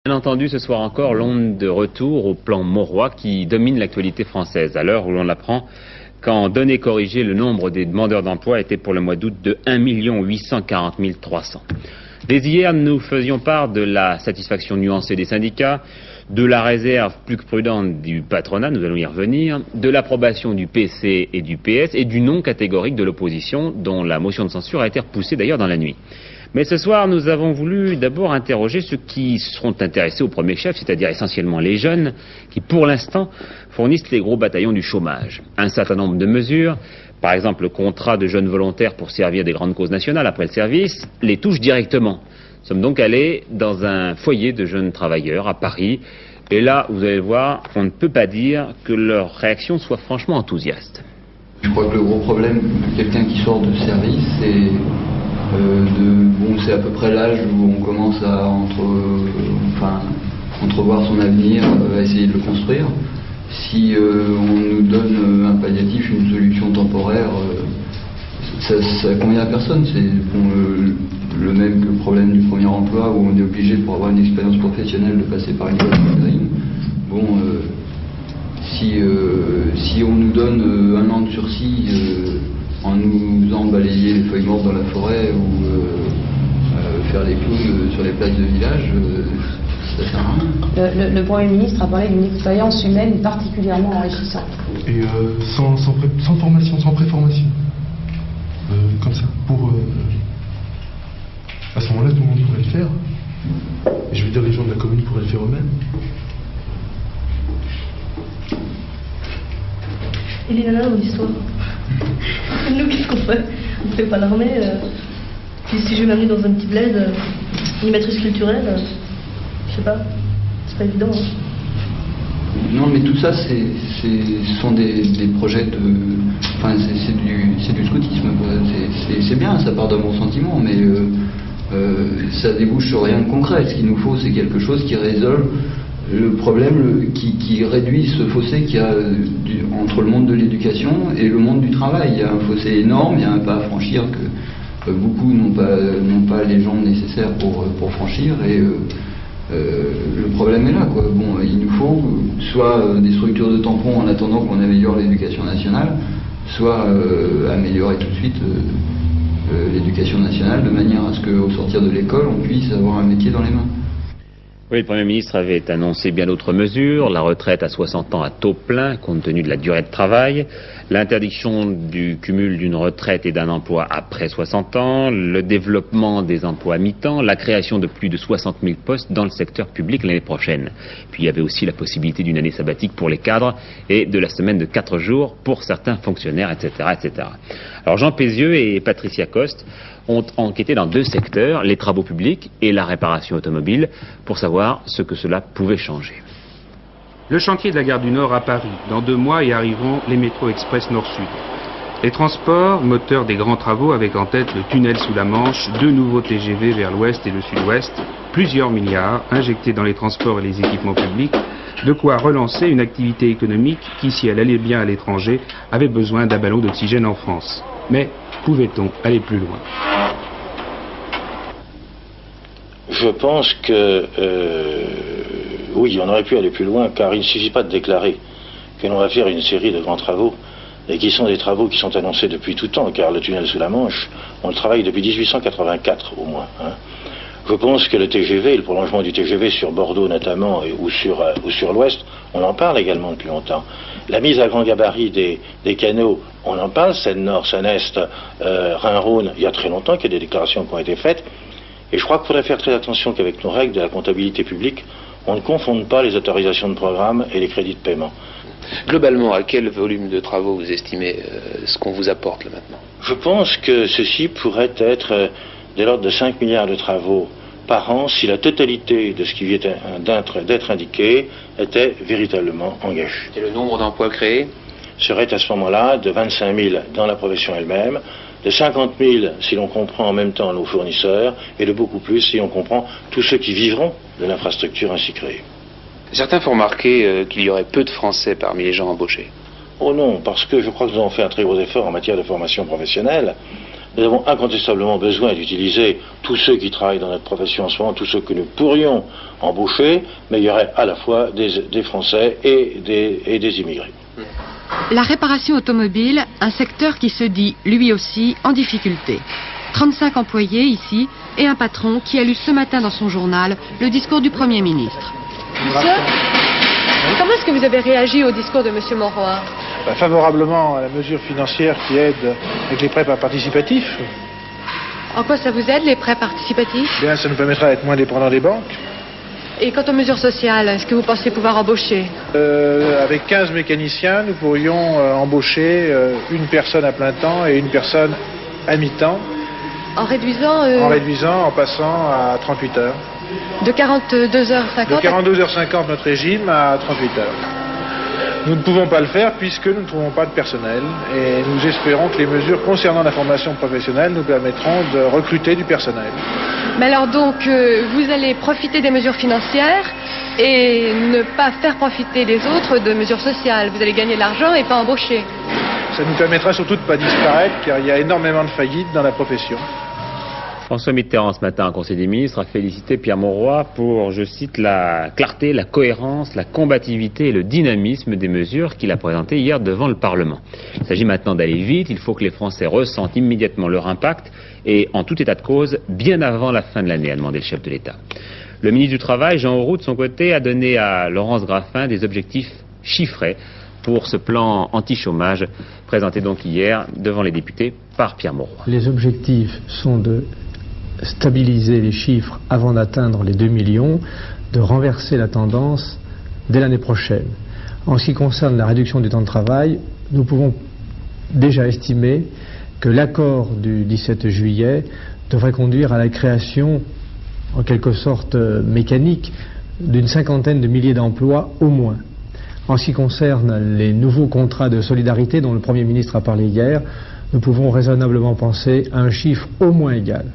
Bien entendu, ce soir encore, l'onde de retour au plan Mauroy qui domine l'actualité française, à l'heure où l'on apprend qu'en données corrigées, le nombre des demandeurs d'emploi était pour le mois d'août de 1 840 300. Dès hier, nous faisions part de la satisfaction nuancée des syndicats, de la réserve plus que prudente du patronat, nous allons y revenir, de l'approbation du PC et du PS et du non catégorique de l'opposition, dont la motion de censure a été repoussée d'ailleurs dans la nuit. Mais ce soir, nous avons voulu d'abord interroger ceux qui seront intéressés au premier chef, c'est-à-dire essentiellement les jeunes, qui pour l'instant fournissent les gros bataillons du chômage. Un certain nombre de mesures, par exemple le contrat de jeunes volontaires pour servir des grandes causes nationales après le service, les touchent directement. Nous sommes donc allés dans un foyer de jeunes travailleurs à Paris, et là, vous allez voir, on ne peut pas dire que leur réaction soit franchement enthousiaste. Je crois que le gros problème de quelqu'un qui sort de service, c'est c'est à peu près l'âge où on commence à entrevoir son avenir, à essayer de le construire. Si on nous donne un palliatif, une solution temporaire, ça convient à personne. C'est le même que le problème du premier emploi où on est obligé pour avoir une expérience professionnelle de passer par une école d'intérim. Si on nous donne un an de sursis en nous faisant balayer les feuilles mortes dans la forêt ou faire les clowns sur les places de village, ça sert à rien. Le Premier ministre a parlé d'une expérience humaine particulièrement enrichissante. Et sans formation, sans préformation. Comme ça, à ce moment-là, tout le monde pourrait le faire. Et je veux dire, les gens de la commune pourraient le faire eux-mêmes. Il est là dans l'histoire. Nous, qu'est-ce qu'on fait? On ne fait pas l'armée. Puis si je vais m'amener dans un petit bled, une maîtrise culturelle, je sais pas, c'est pas évident. Hein. Non, mais tout ça, ce sont des projets de... Enfin, c'est du scoutisme. C'est bien, ça part d'un bon sentiment, mais ça débouche sur rien de concret. Ce qu'il nous faut, c'est quelque chose qui résolve le problème, qui réduit ce fossé qu'il y a entre le monde de l'éducation et le monde du travail. Il y a un fossé énorme, il y a un pas à franchir que beaucoup n'ont pas les jambes nécessaires pour franchir, et le problème est là, quoi. Il nous faut soit des structures de tampons en attendant qu'on améliore l'éducation nationale, soit améliorer tout de suite l'éducation nationale de manière à ce qu'au sortir de l'école, on puisse avoir un métier dans les mains. Oui, le Premier ministre avait annoncé bien d'autres mesures, la retraite à 60 ans à taux plein, compte tenu de la durée de travail, l'interdiction du cumul d'une retraite et d'un emploi après 60 ans, le développement des emplois à mi-temps, la création de plus de 60 000 postes dans le secteur public l'année prochaine. Puis il y avait aussi la possibilité d'une année sabbatique pour les cadres et de la semaine de 4 jours pour certains fonctionnaires, etc., etc. Alors Jean Pézieux et Patricia Coste ont enquêté dans 2 secteurs, les travaux publics et la réparation automobile, pour savoir ce que cela pouvait changer. Le chantier de la gare du Nord à Paris. Dans 2 mois y arriveront les métros express Nord-Sud. Les transports, moteur des grands travaux avec en tête le tunnel sous la Manche, 2 nouveaux TGV vers l'ouest et le sud-ouest, plusieurs milliards injectés dans les transports et les équipements publics, de quoi relancer une activité économique qui, si elle allait bien à l'étranger, avait besoin d'un ballon d'oxygène en France. Mais pouvait-on aller plus loin? Je pense que oui, on aurait pu aller plus loin, car il ne suffit pas de déclarer que l'on va faire une série de grands travaux, et qui sont des travaux qui sont annoncés depuis tout temps, car le tunnel sous la Manche, on le travaille depuis 1884 au moins. Je pense que le TGV, le prolongement du TGV sur Bordeaux notamment, ou sur l'Ouest, on en parle également depuis longtemps. La mise à grand gabarit des canaux, on en parle, Seine-Nord, Seine-Est, Rhin-Rhône, il y a très longtemps qu'il y a des déclarations qui ont été faites. Et je crois qu'il faudrait faire très attention qu'avec nos règles de la comptabilité publique, on ne confonde pas les autorisations de programme et les crédits de paiement. Globalement, à quel volume de travaux vous estimez ce qu'on vous apporte là maintenant? Je pense que ceci pourrait être de l'ordre de 5 milliards de travaux par an si la totalité de ce qui vient d'être indiqué était véritablement engagée. Et le nombre d'emplois créés serait à ce moment-là de 25 000 dans la profession elle-même, de 50 000 si l'on comprend en même temps nos fournisseurs, et de beaucoup plus si on comprend tous ceux qui vivront de l'infrastructure ainsi créée. Certains font remarquer qu'il y aurait peu de Français parmi les gens embauchés. Oh non, parce que je crois que nous avons fait un très gros effort en matière de formation professionnelle. Nous avons incontestablement besoin d'utiliser tous ceux qui travaillent dans notre profession en ce moment, tous ceux que nous pourrions embaucher, mais il y aurait à la fois des Français et des immigrés. La réparation automobile, un secteur qui se dit, lui aussi, en difficulté. 35 employés ici et un patron qui a lu ce matin dans son journal le discours du Premier ministre. Monsieur, comment est-ce que vous avez réagi au discours de Monsieur Monroy? Favorablement à la mesure financière qui aide avec les prêts participatifs. En quoi ça vous aide, les prêts participatifs? Bien, ça nous permettra d'être moins dépendants des banques. Et quant aux mesures sociales, est-ce que vous pensez pouvoir embaucher? Avec 15 mécaniciens, nous pourrions embaucher une personne à plein temps et une personne à mi-temps. En réduisant en passant à 38 heures. De 42h50 De 42h50 notre régime à 38 heures. Nous ne pouvons pas le faire puisque nous ne trouvons pas de personnel et nous espérons que les mesures concernant la formation professionnelle nous permettront de recruter du personnel. Mais alors donc, vous allez profiter des mesures financières et ne pas faire profiter les autres de mesures sociales. Vous allez gagner de l'argent et pas embaucher. Ça nous permettra surtout de ne pas disparaître car il y a énormément de faillites dans la profession. François Mitterrand, ce matin, en Conseil des ministres, a félicité Pierre Mauroy pour, je cite, la clarté, la cohérence, la combativité et le dynamisme des mesures qu'il a présentées hier devant le Parlement. Il s'agit maintenant d'aller vite, il faut que les Français ressentent immédiatement leur impact et, en tout état de cause, bien avant la fin de l'année, a demandé le chef de l'État. Le ministre du Travail, Jean Auroux, de son côté, a donné à Laurence Graffin des objectifs chiffrés pour ce plan anti-chômage présenté donc hier devant les députés par Pierre Mauroy. Les objectifs sont de stabiliser les chiffres avant d'atteindre les 2 millions, de renverser la tendance dès l'année prochaine. En ce qui concerne la réduction du temps de travail, nous pouvons déjà estimer que l'accord du 17 juillet devrait conduire à la création, en quelque sorte mécanique, d'une 50aine de milliers d'emplois au moins. En ce qui concerne les nouveaux contrats de solidarité dont le Premier ministre a parlé hier, nous pouvons raisonnablement penser à un chiffre au moins égal.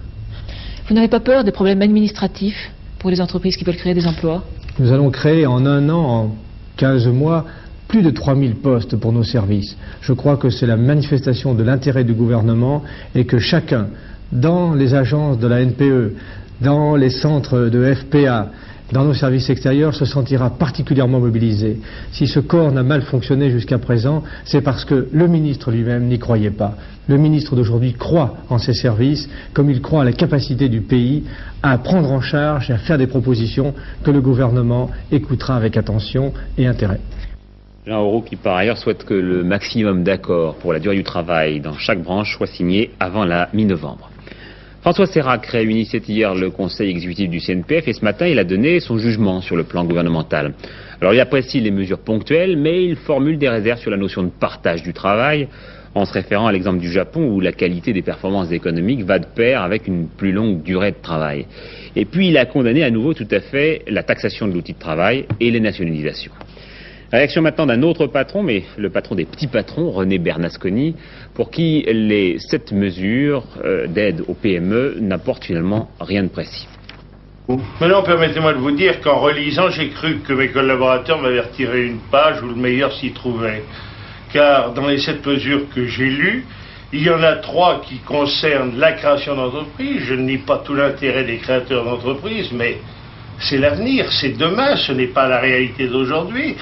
Vous n'avez pas peur des problèmes administratifs pour les entreprises qui veulent créer des emplois? Nous allons créer en un an, en 15 mois, plus de 3000 postes pour nos services. Je crois que c'est la manifestation de l'intérêt du gouvernement et que chacun, dans les agences de la NPE, dans les centres de FPA, dans nos services extérieurs, se sentira particulièrement mobilisé. Si ce corps n'a mal fonctionné jusqu'à présent, c'est parce que le ministre lui-même n'y croyait pas. Le ministre d'aujourd'hui croit en ses services, comme il croit à la capacité du pays à prendre en charge et à faire des propositions que le gouvernement écoutera avec attention et intérêt. Jean Auroux qui par ailleurs souhaite que le maximum d'accords pour la durée du travail dans chaque branche soit signé avant la mi-novembre. François Sérac réunissait hier le conseil exécutif du CNPF et ce matin il a donné son jugement sur le plan gouvernemental. Alors il apprécie les mesures ponctuelles mais il formule des réserves sur la notion de partage du travail en se référant à l'exemple du Japon où la qualité des performances économiques va de pair avec une plus longue durée de travail. Et puis il a condamné à nouveau tout à fait la taxation de l'outil de travail et les nationalisations. Réaction maintenant d'un autre patron, mais le patron des petits patrons, René Bernasconi, pour qui les 7 mesures d'aide aux PME n'apportent finalement rien de précis. Maintenant, permettez-moi de vous dire qu'en relisant, j'ai cru que mes collaborateurs m'avaient retiré une page où le meilleur s'y trouvait. Car dans les 7 mesures que j'ai lues, il y en a 3 qui concernent la création d'entreprises. Je ne nie pas tout l'intérêt des créateurs d'entreprises, mais c'est l'avenir, c'est demain, ce n'est pas la réalité d'aujourd'hui.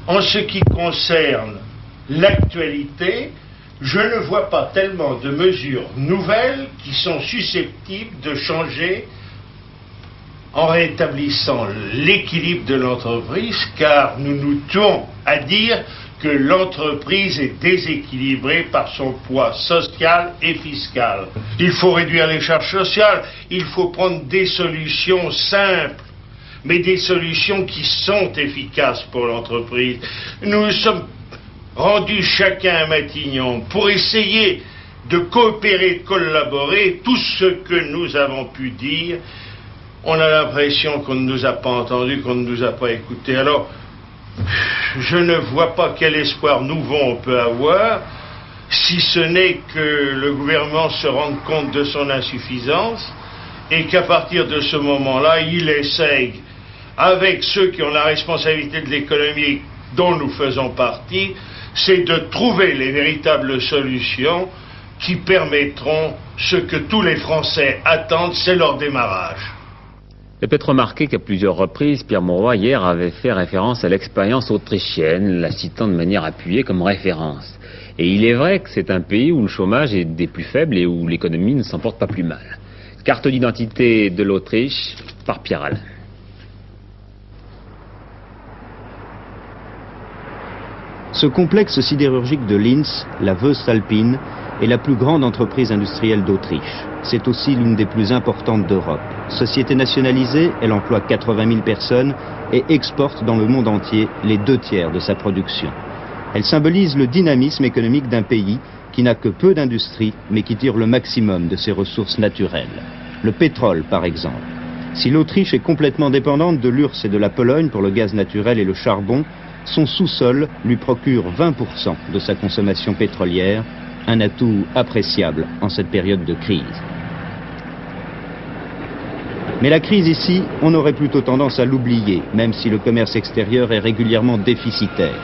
En ce qui concerne l'actualité, je ne vois pas tellement de mesures nouvelles qui sont susceptibles de changer en rétablissant l'équilibre de l'entreprise, car nous nous tuons à dire que l'entreprise est déséquilibrée par son poids social et fiscal. Il faut réduire les charges sociales, il faut prendre des solutions simples, mais des solutions qui sont efficaces pour l'entreprise. Nous sommes rendus chacun à Matignon pour essayer de coopérer, de collaborer. Tout ce que nous avons pu dire, on a l'impression qu'on ne nous a pas entendus, qu'on ne nous a pas écoutés. Alors, je ne vois pas quel espoir nouveau on peut avoir, si ce n'est que le gouvernement se rende compte de son insuffisance et qu'à partir de ce moment-là, il essaye, avec ceux qui ont la responsabilité de l'économie dont nous faisons partie, c'est de trouver les véritables solutions qui permettront ce que tous les Français attendent, c'est leur démarrage. Il peut être remarqué qu'à plusieurs reprises, Pierre Mauroy, hier, avait fait référence à l'expérience autrichienne, la citant de manière appuyée comme référence. Et il est vrai que c'est un pays où le chômage est des plus faibles et où l'économie ne s'en porte pas plus mal. Carte d'identité de l'Autriche par Pierre Alain. Ce complexe sidérurgique de Linz, la Voestalpine, est la plus grande entreprise industrielle d'Autriche. C'est aussi l'une des plus importantes d'Europe. Société nationalisée, elle emploie 80 000 personnes et exporte dans le monde entier les 2/3 de sa production. Elle symbolise le dynamisme économique d'un pays qui n'a que peu d'industrie, mais qui tire le maximum de ses ressources naturelles. Le pétrole, par exemple. Si l'Autriche est complètement dépendante de l'URSS et de la Pologne pour le gaz naturel et le charbon, son sous-sol lui procure 20% de sa consommation pétrolière, un atout appréciable en cette période de crise. Mais la crise ici, on aurait plutôt tendance à l'oublier, même si le commerce extérieur est régulièrement déficitaire.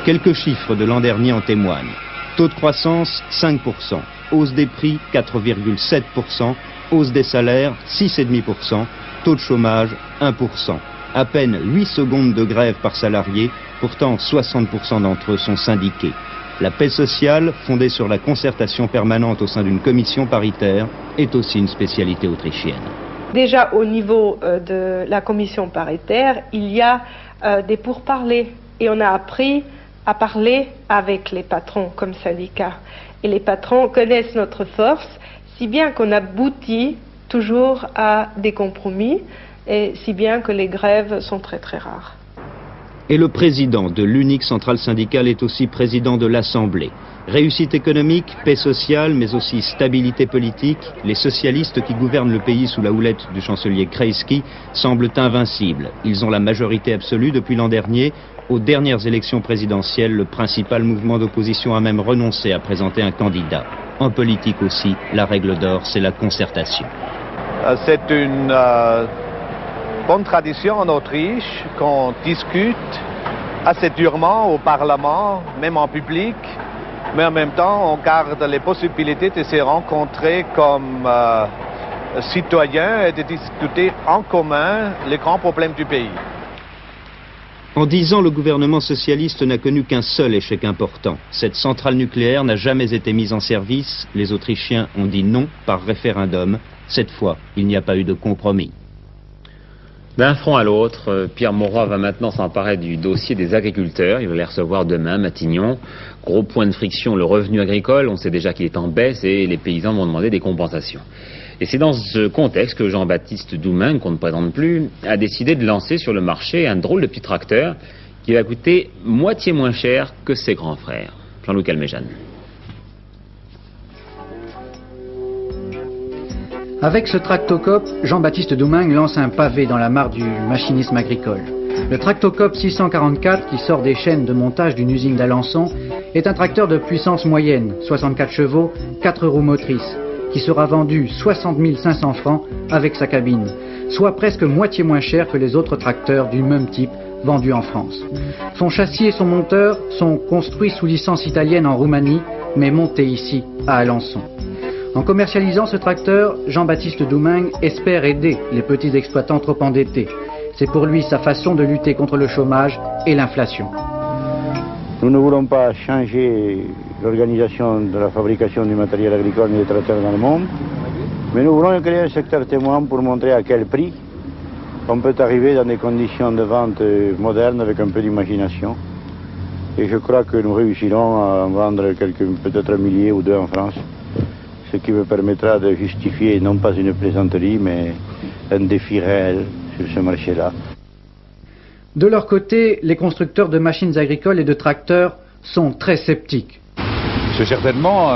Quelques chiffres de l'an dernier en témoignent. Taux de croissance, 5%. Hausse des prix, 4,7%. Hausse des salaires, 6,5%. Taux de chômage, 1%. À peine 8 secondes de grève par salarié, pourtant 60% d'entre eux sont syndiqués. La paix sociale, fondée sur la concertation permanente au sein d'une commission paritaire, est aussi une spécialité autrichienne. Déjà au niveau de la commission paritaire, il y a des pourparlers et on a appris à parler avec les patrons comme syndicats. Et les patrons connaissent notre force, si bien qu'on aboutit toujours à des compromis et si bien que les grèves sont très très rares. Et le président de l'unique centrale syndicale est aussi président de l'Assemblée. Réussite économique, paix sociale, mais aussi stabilité politique, les socialistes qui gouvernent le pays sous la houlette du chancelier Kreisky semblent invincibles. Ils ont la majorité absolue depuis l'an dernier. Aux dernières élections présidentielles, le principal mouvement d'opposition a même renoncé à présenter un candidat. En politique aussi, la règle d'or, c'est la concertation. C'est une bonne tradition en Autriche qu'on discute assez durement au Parlement, même en public, mais en même temps on garde les possibilités de se rencontrer comme citoyens et de discuter en commun les grands problèmes du pays. En 10 ans, le gouvernement socialiste n'a connu qu'un seul échec important. Cette centrale nucléaire n'a jamais été mise en service. Les Autrichiens ont dit non par référendum. Cette fois, il n'y a pas eu de compromis. D'un front à l'autre, Pierre Mauroy va maintenant s'emparer du dossier des agriculteurs. Il va les recevoir demain, Matignon. Gros point de friction, le revenu agricole. On sait déjà qu'il est en baisse et les paysans vont demander des compensations. Et c'est dans ce contexte que Jean-Baptiste Doumain, qu'on ne présente plus, a décidé de lancer sur le marché un drôle de petit tracteur qui va coûter moitié moins cher que ses grands frères. Jean-Louis Calmejane. Avec ce tractocop, Jean-Baptiste Doumain lance un pavé dans la mare du machinisme agricole. Le tractocop 644, qui sort des chaînes de montage d'une usine d'Alençon, est un tracteur de puissance moyenne, 64 chevaux, 4 roues motrices, qui sera vendu 60 500 francs avec sa cabine, soit presque moitié moins cher que les autres tracteurs du même type vendus en France. Son châssis et son moteur sont construits sous licence italienne en Roumanie, mais montés ici, à Alençon. En commercialisant ce tracteur, Jean-Baptiste Doumain espère aider les petits exploitants trop endettés. C'est pour lui sa façon de lutter contre le chômage et l'inflation. Nous ne voulons pas changer l'organisation de la fabrication du matériel agricole et des tracteurs dans le monde, mais nous voulons créer un secteur témoin pour montrer à quel prix on peut arriver dans des conditions de vente modernes avec un peu d'imagination. Et je crois que nous réussirons à en vendre peut-être 1 millier ou 2 en France, ce qui me permettra de justifier non pas une plaisanterie, mais un défi réel sur ce marché-là. De leur côté, les constructeurs de machines agricoles et de tracteurs sont très sceptiques. C'est certainement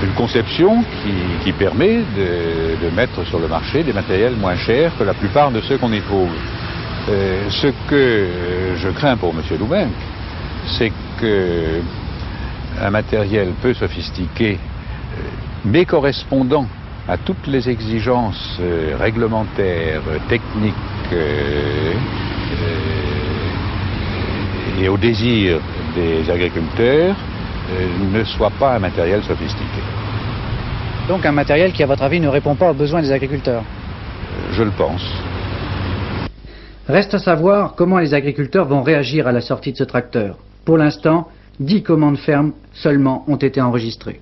une conception qui permet de mettre sur le marché des matériels moins chers que la plupart de ceux qu'on y trouve. Ce que je crains pour M. Doumain, c'est qu'un matériel peu sophistiqué, mais correspondant à toutes les exigences réglementaires, techniques et au désir des agriculteurs, ne soit pas un matériel sophistiqué. Donc un matériel qui, à votre avis, ne répond pas aux besoins des agriculteurs? Je le pense. Reste à savoir comment les agriculteurs vont réagir à la sortie de ce tracteur. Pour l'instant, 10 commandes fermes seulement ont été enregistrées.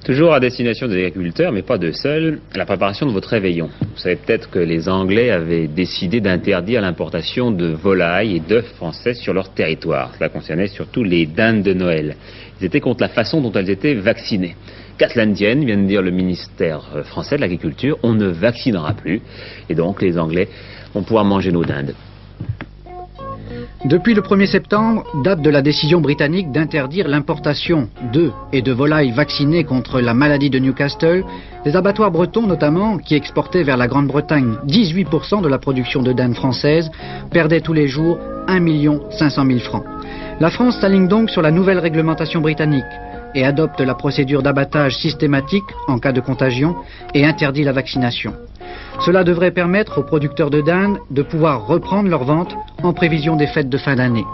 Toujours à destination des agriculteurs, mais pas de seuls, la préparation de votre réveillon. Vous savez peut-être que les Anglais avaient décidé d'interdire l'importation de volailles et d'œufs français sur leur territoire. Cela concernait surtout les dindes de Noël. Ils étaient contre la façon dont elles étaient vaccinées. Qu'à cela ne tienne, vient de dire le ministère français de l'Agriculture, on ne vaccinera plus. Et donc les Anglais vont pouvoir manger nos dindes. Depuis le 1er septembre, date de la décision britannique d'interdire l'importation d'œufs et de volailles vaccinées contre la maladie de Newcastle, les abattoirs bretons notamment, qui exportaient vers la Grande-Bretagne 18% de la production de dindes françaises, perdaient tous les jours 1 500 000 francs. La France s'aligne donc sur la nouvelle réglementation britannique et adopte la procédure d'abattage systématique en cas de contagion et interdit la vaccination. Cela devrait permettre aux producteurs de dindes de pouvoir reprendre leur vente en prévision des fêtes de fin d'année.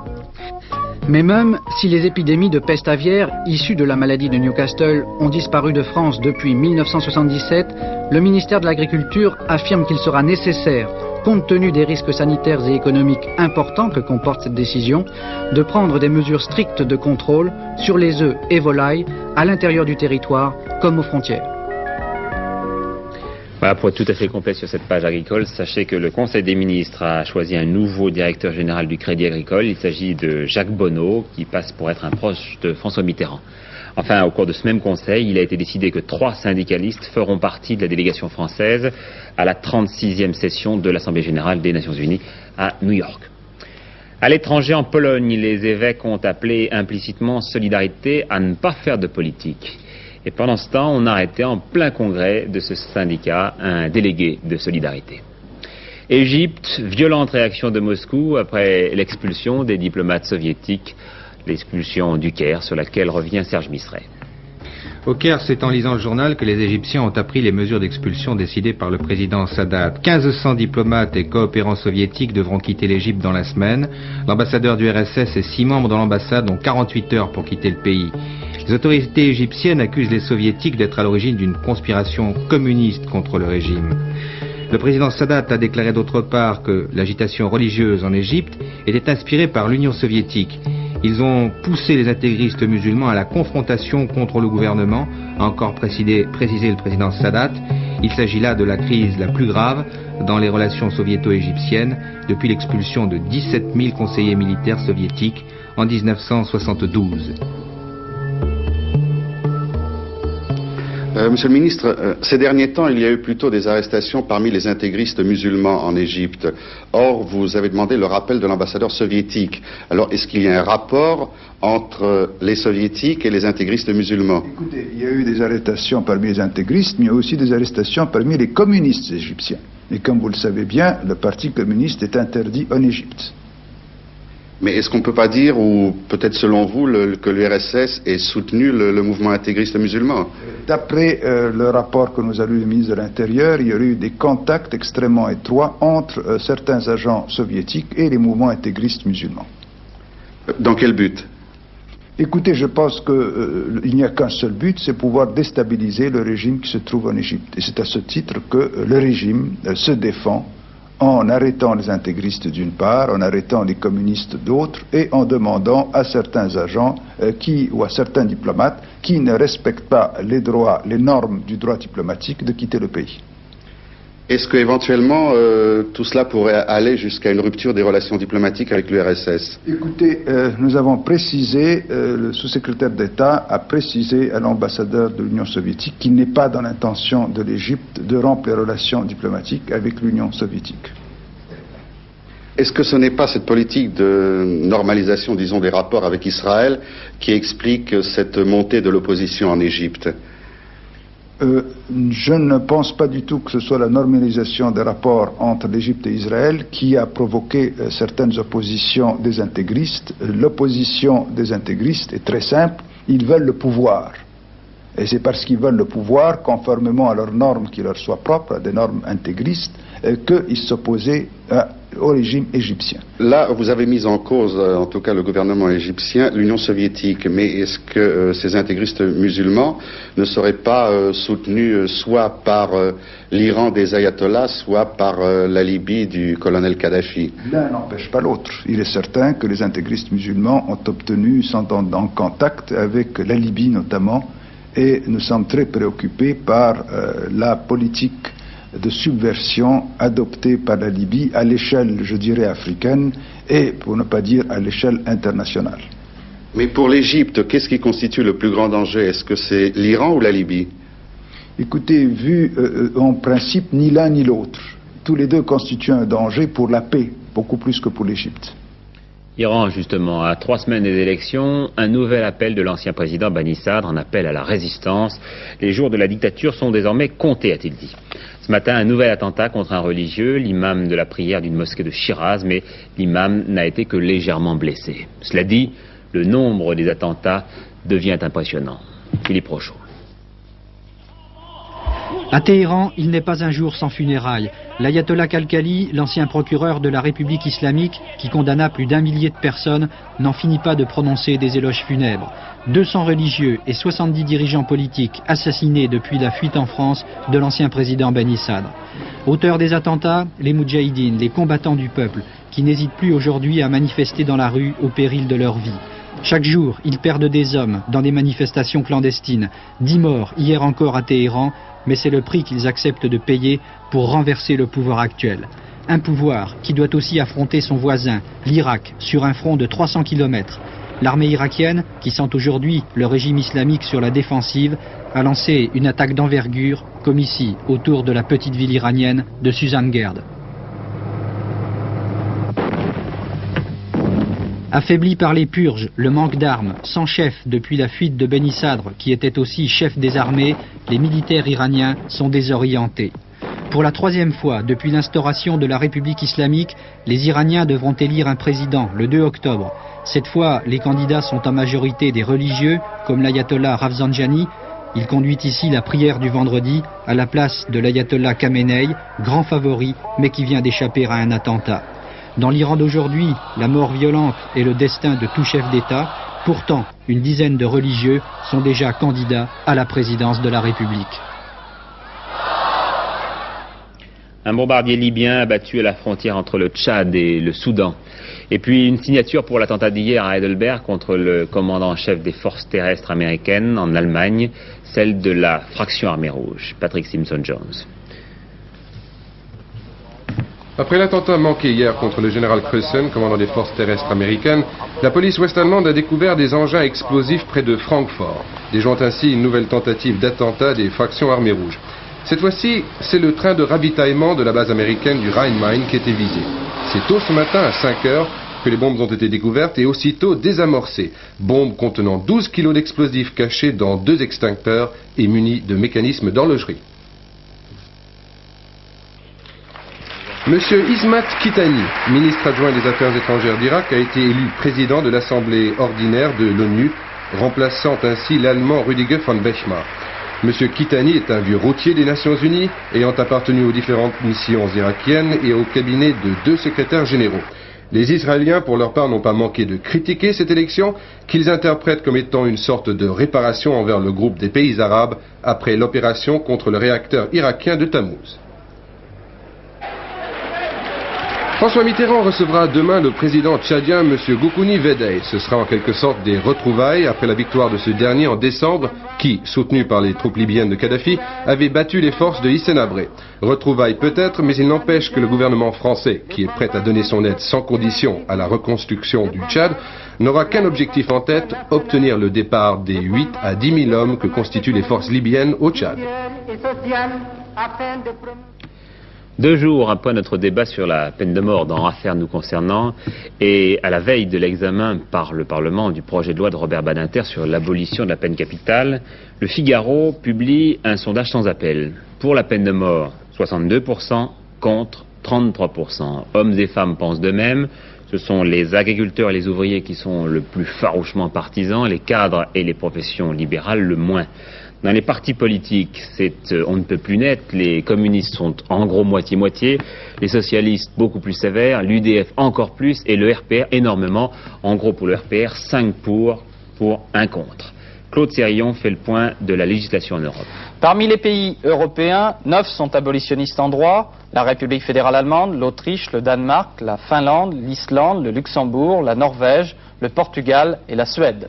Mais même si les épidémies de peste aviaire issues de la maladie de Newcastle ont disparu de France depuis 1977, le ministère de l'Agriculture affirme qu'il sera nécessaire, compte tenu des risques sanitaires et économiques importants que comporte cette décision, de prendre des mesures strictes de contrôle sur les œufs et volailles à l'intérieur du territoire comme aux frontières. Voilà, pour être tout à fait complet sur cette page agricole, sachez que le Conseil des ministres a choisi un nouveau directeur général du Crédit Agricole. Il s'agit de Jacques Bonneau, qui passe pour être un proche de François Mitterrand. Enfin, au cours de ce même conseil, il a été décidé que 3 syndicalistes feront partie de la délégation française à la 36e session de l'Assemblée générale des Nations unies à New York. À l'étranger, en Pologne, les évêques ont appelé implicitement Solidarité à ne pas faire de politique. Et pendant ce temps, on arrêtait en plein congrès de ce syndicat un délégué de Solidarité. Égypte, violente réaction de Moscou après l'expulsion des diplomates soviétiques, l'expulsion du Caire sur laquelle revient Serge Misret. Au Caire, c'est en lisant le journal que les Égyptiens ont appris les mesures d'expulsion décidées par le président Sadat. 1500 diplomates et coopérants soviétiques devront quitter l'Égypte dans la semaine. L'ambassadeur du RSS et 6 membres de l'ambassade ont 48 heures pour quitter le pays. Les autorités égyptiennes accusent les soviétiques d'être à l'origine d'une conspiration communiste contre le régime. Le président Sadat a déclaré d'autre part que l'agitation religieuse en Égypte était inspirée par l'Union soviétique. Ils ont poussé les intégristes musulmans à la confrontation contre le gouvernement, a encore précisé le président Sadat. Il s'agit là de la crise la plus grave dans les relations soviéto-égyptiennes depuis l'expulsion de 17 000 conseillers militaires soviétiques en 1972. Monsieur le ministre, ces derniers temps, il y a eu plutôt des arrestations parmi les intégristes musulmans en Égypte. Or, vous avez demandé le rappel de l'ambassadeur soviétique. Alors, est-ce qu'il y a un rapport entre les soviétiques et les intégristes musulmans? Écoutez, il y a eu des arrestations parmi les intégristes, mais il y a aussi des arrestations parmi les communistes égyptiens. Et comme vous le savez bien, le parti communiste est interdit en Égypte. Mais est-ce qu'on ne peut pas dire, ou peut-être selon vous, que l'URSS ait soutenu le mouvement intégriste musulman? D'après le rapport que nous a lu le ministre de l'Intérieur, il y aurait eu des contacts extrêmement étroits entre certains agents soviétiques et les mouvements intégristes musulmans. Dans quel but? Écoutez, je pense qu'il n'y a qu'un seul but, c'est pouvoir déstabiliser le régime qui se trouve en Égypte. Et c'est à ce titre que le régime se défend en arrêtant les intégristes d'une part, en arrêtant les communistes d'autre, et en demandant à certains agents ou à certains diplomates qui ne respectent pas les droits, les normes du droit diplomatique de quitter le pays. Est-ce qu'éventuellement tout cela pourrait aller jusqu'à une rupture des relations diplomatiques avec l'URSS? Écoutez, nous avons précisé, le sous-secrétaire d'État a précisé à l'ambassadeur de l'Union soviétique qu'il n'est pas dans l'intention de l'Égypte de rompre les relations diplomatiques avec l'Union soviétique. Est-ce que ce n'est pas cette politique de normalisation, disons, des rapports avec Israël qui explique cette montée de l'opposition en Égypte? Je ne pense pas du tout que ce soit la normalisation des rapports entre l'Égypte et Israël qui a provoqué certaines oppositions des intégristes. L'opposition des intégristes est très simple, ils veulent le pouvoir. Et c'est parce qu'ils veulent le pouvoir, conformément à leurs normes qui leur soient propres, à des normes intégristes, qu'ils s'opposaient à au régime égyptien. Là, vous avez mis en cause, en tout cas le gouvernement égyptien, l'Union soviétique, mais est-ce que ces intégristes musulmans ne seraient pas soutenus soit par l'Iran des ayatollahs, soit par la Libye du colonel Kadhafi? L'un n'empêche pas l'autre. Il est certain que les intégristes musulmans sont en contact avec la Libye notamment, et nous sommes très préoccupés par la politique de subversion adoptée par la Libye à l'échelle, je dirais, africaine et, pour ne pas dire, à l'échelle internationale. Mais pour l'Égypte, qu'est-ce qui constitue le plus grand danger? Est-ce que c'est l'Iran ou la Libye? Écoutez, vu en principe ni l'un ni l'autre, tous les deux constituent un danger pour la paix, beaucoup plus que pour l'Égypte. Iran, justement, à 3 semaines des élections, un nouvel appel de l'ancien président Bani Sadr, un appel à la résistance. Les jours de la dictature sont désormais comptés, a-t-il dit. Ce matin, un nouvel attentat contre un religieux, l'imam de la prière d'une mosquée de Shiraz, mais l'imam n'a été que légèrement blessé. Cela dit, le nombre des attentats devient impressionnant. Philippe Rochaud. À Téhéran, il n'est pas un jour sans funérailles. L'ayatollah Khalkhali, l'ancien procureur de la République islamique, qui condamna plus d'1 millier de personnes, n'en finit pas de prononcer des éloges funèbres. 200 religieux et 70 dirigeants politiques assassinés depuis la fuite en France de l'ancien président Bani Sadr. Auteurs des attentats, les moudjahidines, les combattants du peuple, qui n'hésitent plus aujourd'hui à manifester dans la rue au péril de leur vie. Chaque jour, ils perdent des hommes dans des manifestations clandestines. 10 morts hier encore à Téhéran, mais c'est le prix qu'ils acceptent de payer pour renverser le pouvoir actuel. Un pouvoir qui doit aussi affronter son voisin, l'Irak, sur un front de 300 km. L'armée irakienne, qui sent aujourd'hui le régime islamique sur la défensive, a lancé une attaque d'envergure, comme ici, autour de la petite ville iranienne de Suzan Gerd. Affaiblis par les purges, le manque d'armes, sans chef depuis la fuite de Bani Sadr, qui était aussi chef des armées, les militaires iraniens sont désorientés. Pour la 3e fois depuis l'instauration de la République islamique, les Iraniens devront élire un président le 2 octobre. Cette fois, les candidats sont en majorité des religieux, comme l'ayatollah Rafsanjani. Il conduit ici la prière du vendredi à la place de l'ayatollah Khamenei, grand favori, mais qui vient d'échapper à un attentat. Dans l'Iran d'aujourd'hui, la mort violente est le destin de tout chef d'État. Pourtant, une dizaine de religieux sont déjà candidats à la présidence de la République. Un bombardier libyen abattu à la frontière entre le Tchad et le Soudan. Et puis une signature pour l'attentat d'hier à Heidelberg contre le commandant-chef des forces terrestres américaines en Allemagne, celle de la fraction armée rouge. Patrick Simpson-Jones. Après l'attentat manqué hier contre le général Kreuzen, commandant des forces terrestres américaines, la police ouest-allemande a découvert des engins explosifs près de Francfort, déjouant ainsi une nouvelle tentative d'attentat des fractions armées rouges. Cette fois-ci, c'est le train de ravitaillement de la base américaine du Rhein-Main qui était visé. C'est tôt ce matin, à 5 heures, que les bombes ont été découvertes et aussitôt désamorcées. Bombes contenant 12 kilos d'explosifs cachés dans 2 extincteurs et munis de mécanismes d'horlogerie. Monsieur Ismat Kitani, ministre adjoint des Affaires étrangères d'Irak, a été élu président de l'Assemblée ordinaire de l'ONU, remplaçant ainsi l'Allemand Rüdiger von Bechmar. Monsieur Kitani est un vieux routier des Nations Unies, ayant appartenu aux différentes missions irakiennes et au cabinet de 2 secrétaires généraux. Les Israéliens, pour leur part, n'ont pas manqué de critiquer cette élection, qu'ils interprètent comme étant une sorte de réparation envers le groupe des pays arabes après l'opération contre le réacteur irakien de Tammuz. François Mitterrand recevra demain le président tchadien M. Goukouni Vedei. Ce sera en quelque sorte des retrouvailles après la victoire de ce dernier en décembre qui, soutenu par les troupes libyennes de Kadhafi, avait battu les forces de Hissène Habré. Retrouvailles peut-être, mais il n'empêche que le gouvernement français, qui est prêt à donner son aide sans condition à la reconstruction du Tchad, n'aura qu'un objectif en tête, obtenir le départ des 8 à 10 000 hommes que constituent les forces libyennes au Tchad. 2 jours après notre débat sur la peine de mort dans Affaires nous concernant et à la veille de l'examen par le Parlement du projet de loi de Robert Badinter sur l'abolition de la peine capitale, le Figaro publie un sondage sans appel. Pour la peine de mort, 62% contre 33%. Hommes et femmes pensent de même. Ce sont les agriculteurs et les ouvriers qui sont le plus farouchement partisans, les cadres et les professions libérales le moins. Dans les partis politiques, on ne peut plus net. Les communistes sont en gros moitié-moitié, les socialistes beaucoup plus sévères, l'UDF encore plus, et le RPR énormément. En gros, pour le RPR, 5 pour 1 contre. Claude Sérillon fait le point de la législation en Europe. Parmi les pays européens, 9 sont abolitionnistes en droit: la République fédérale allemande, l'Autriche, le Danemark, la Finlande, l'Islande, le Luxembourg, la Norvège, le Portugal et la Suède.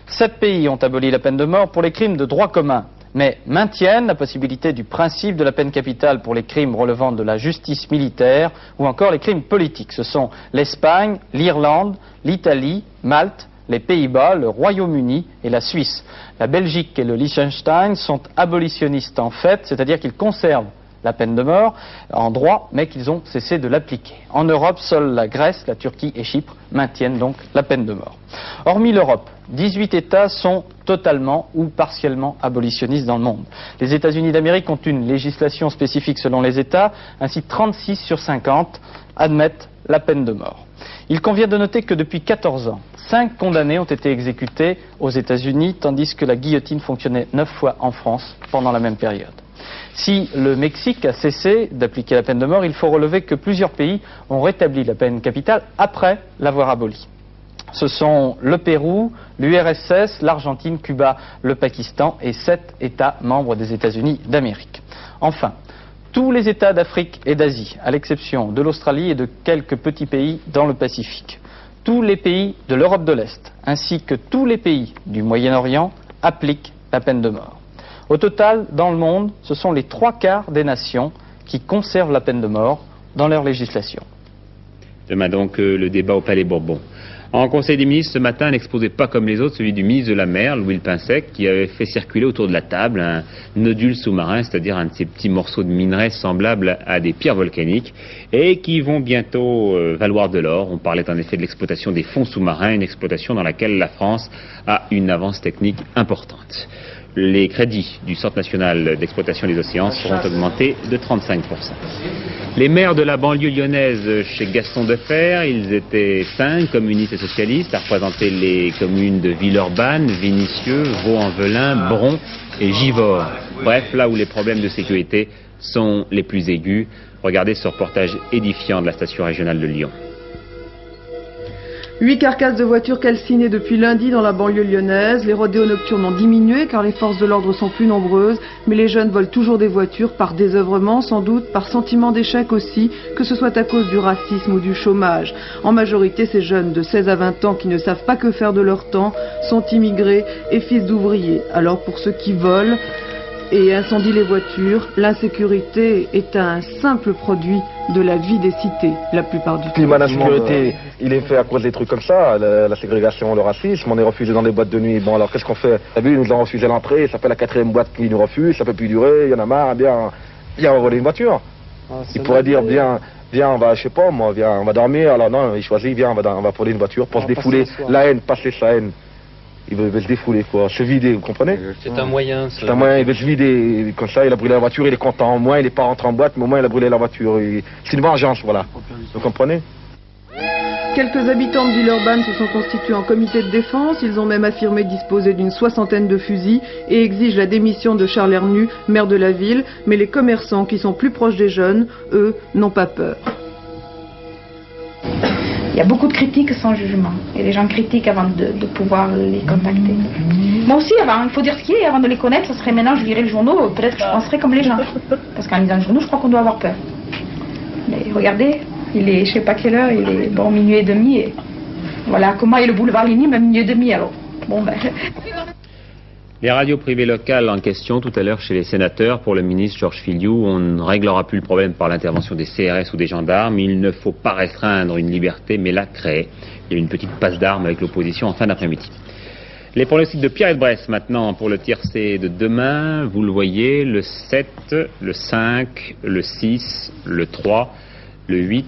7 pays ont aboli la peine de mort pour les crimes de droit commun, mais maintiennent la possibilité du principe de la peine capitale pour les crimes relevant de la justice militaire ou encore les crimes politiques. Ce sont l'Espagne, l'Irlande, l'Italie, Malte, les Pays-Bas, le Royaume-Uni et la Suisse. La Belgique et le Liechtenstein sont abolitionnistes en fait, c'est-à-dire qu'ils conservent la peine de mort en droit, mais qu'ils ont cessé de l'appliquer. En Europe, seules la Grèce, la Turquie et Chypre maintiennent donc la peine de mort. Hormis l'Europe, 18 États sont totalement ou partiellement abolitionnistes dans le monde. Les États-Unis d'Amérique ont une législation spécifique selon les États, ainsi 36 sur 50 admettent la peine de mort. Il convient de noter que depuis 14 ans, 5 condamnés ont été exécutés aux États-Unis, tandis que la guillotine fonctionnait 9 fois en France pendant la même période. Si le Mexique a cessé d'appliquer la peine de mort, il faut relever que plusieurs pays ont rétabli la peine capitale après l'avoir abolie. Ce sont le Pérou, l'URSS, l'Argentine, Cuba, le Pakistan et 7 États membres des États-Unis d'Amérique. Enfin, tous les États d'Afrique et d'Asie, à l'exception de l'Australie et de quelques petits pays dans le Pacifique, tous les pays de l'Europe de l'Est, ainsi que tous les pays du Moyen-Orient, appliquent la peine de mort. Au total, dans le monde, ce sont les 3/4 des nations qui conservent la peine de mort dans leur législation. Demain donc le débat au Palais Bourbon. En Conseil des ministres ce matin, un exposé pas comme les autres, celui du ministre de la Mer, Louis Le Pinsec, qui avait fait circuler autour de la table un nodule sous-marin, c'est-à-dire un de ces petits morceaux de minerai semblables à des pierres volcaniques, et qui vont bientôt valoir de l'or. On parlait en effet de l'exploitation des fonds sous-marins, une exploitation dans laquelle la France a une avance technique importante. Les crédits du Centre national d'exploitation des océans seront augmentés de 35%. Les maires de la banlieue lyonnaise chez Gaston Defferre, ils étaient 5 communistes et socialistes à représenter les communes de Villeurbanne, Vénissieux, Vaux-en-Velin, Bron et Givors. Bref, là où les problèmes de sécurité sont les plus aigus. Regardez ce reportage édifiant de la station régionale de Lyon. 8 carcasses de voitures calcinées depuis lundi dans la banlieue lyonnaise. Les rodéos nocturnes ont diminué car les forces de l'ordre sont plus nombreuses, mais les jeunes volent toujours des voitures par désœuvrement, sans doute par sentiment d'échec aussi, que ce soit à cause du racisme ou du chômage. En majorité, ces jeunes de 16 à 20 ans qui ne savent pas que faire de leur temps sont immigrés et fils d'ouvriers. Alors pour ceux qui volent et incendient les voitures, l'insécurité est un simple produit de la vie des cités, la plupart du temps. Le climat d'insécurité, il est fait à cause des trucs comme ça, la ségrégation, le racisme, on est refusé dans les boîtes de nuit. Bon alors qu'est-ce qu'on fait? T'as vu, ils nous ont refusé l'entrée, ça fait la 4e boîte qui nous refuse, ça peut plus durer, il y en a marre, bien on va voler une voiture. Il pourrait dire viens on va, je sais pas moi, viens on va dormir, alors non, il choisit, viens on va voler une voiture pour se défouler la haine, passer sa haine. Il veut se défouler, quoi, se vider, vous comprenez? C'est un moyen. C'est un moyen, il veut se vider, comme ça, il a brûlé la voiture, il est content. Au moins, il n'est pas rentré en boîte, mais au moins, il a brûlé la voiture. C'est une vengeance, voilà. Vous comprenez? Quelques habitants de Villeurbanne se sont constitués en comité de défense. Ils ont même affirmé disposer d'une 60aine de fusils et exigent la démission de Charles Hernu, maire de la ville. Mais les commerçants, qui sont plus proches des jeunes, eux, n'ont pas peur. Il y a beaucoup de critiques sans jugement. Et les gens critiquent avant de pouvoir les contacter. Moi aussi, avant, il faut dire ce qu'il est. Avant de les connaître, ce serait maintenant, je lirais le journal, peut-être que je penserais comme les gens. Parce qu'en lisant le journal, je crois qu'on doit avoir peur. Mais regardez, il est, je sais pas quelle heure, il est bon, minuit et demi. Et voilà, comment est le boulevard Ligny, même minuit et demi, alors. Bon, ben... Les radios privées locales en question tout à l'heure chez les sénateurs, pour le ministre Georges Filiou, on ne réglera plus le problème par l'intervention des CRS ou des gendarmes. Il ne faut pas restreindre une liberté, mais la créer. Il y a une petite passe d'armes avec l'opposition en fin d'après-midi. Les pronostics de Pierre Bresse maintenant pour le tiercé de demain. Vous le voyez, le 7, le 5, le 6, le 3, le 8,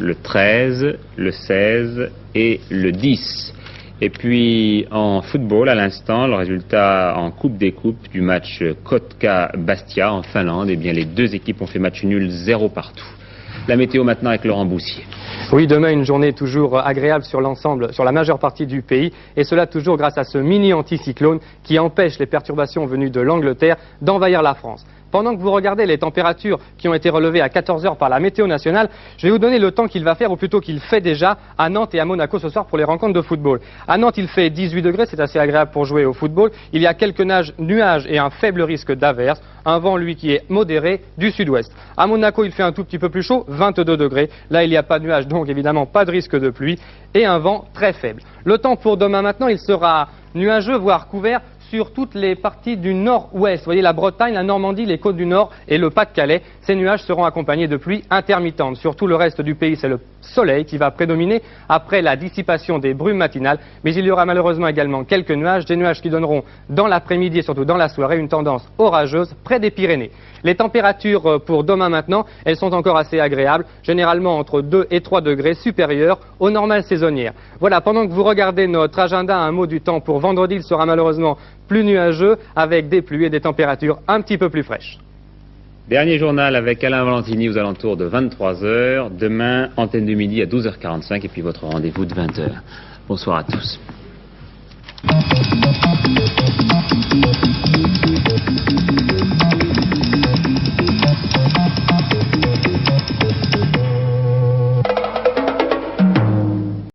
le 13, le 16 et le 10. Et puis en football, à l'instant, le résultat en Coupe des Coupes du match Kotka-Bastia en Finlande, eh bien les deux équipes ont fait match nul 0 partout. La météo maintenant avec Laurent Boussier. Oui, demain, une journée toujours agréable sur l'ensemble, sur la majeure partie du pays, et cela toujours grâce à ce mini anticyclone qui empêche les perturbations venues de l'Angleterre d'envahir la France. Pendant que vous regardez les températures qui ont été relevées à 14 h par la météo nationale, je vais vous donner le temps qu'il va faire, ou plutôt qu'il fait déjà, à Nantes et à Monaco ce soir pour les rencontres de football. À Nantes, il fait 18 degrés, c'est assez agréable pour jouer au football. Il y a quelques nuages et un faible risque d'averse. Un vent, lui, qui est modéré du sud-ouest. À Monaco, il fait un tout petit peu plus chaud, 22 degrés. Là, il n'y a pas de nuages, donc évidemment pas de risque de pluie. Et un vent très faible. Le temps pour demain maintenant, il sera nuageux, voire couvert, sur toutes les parties du nord-ouest. Vous voyez la Bretagne, la Normandie, les côtes du Nord et le Pas-de-Calais. Ces nuages seront accompagnés de pluies intermittentes. Sur tout le reste du pays, c'est le soleil qui va prédominer après la dissipation des brumes matinales. Mais il y aura malheureusement également quelques nuages, des nuages qui donneront dans l'après-midi et surtout dans la soirée une tendance orageuse près des Pyrénées. Les températures pour demain maintenant, elles sont encore assez agréables, généralement entre 2 et 3 degrés supérieures aux normales saisonnières. Voilà, pendant que vous regardez notre agenda, un mot du temps pour vendredi, il sera malheureusement plus nuageux avec des pluies et des températures un petit peu plus fraîches. Dernier journal avec Alain Valentini aux alentours de 23 h. Demain, antenne du midi à 12h45 et puis votre rendez-vous de 20 h. Bonsoir à tous.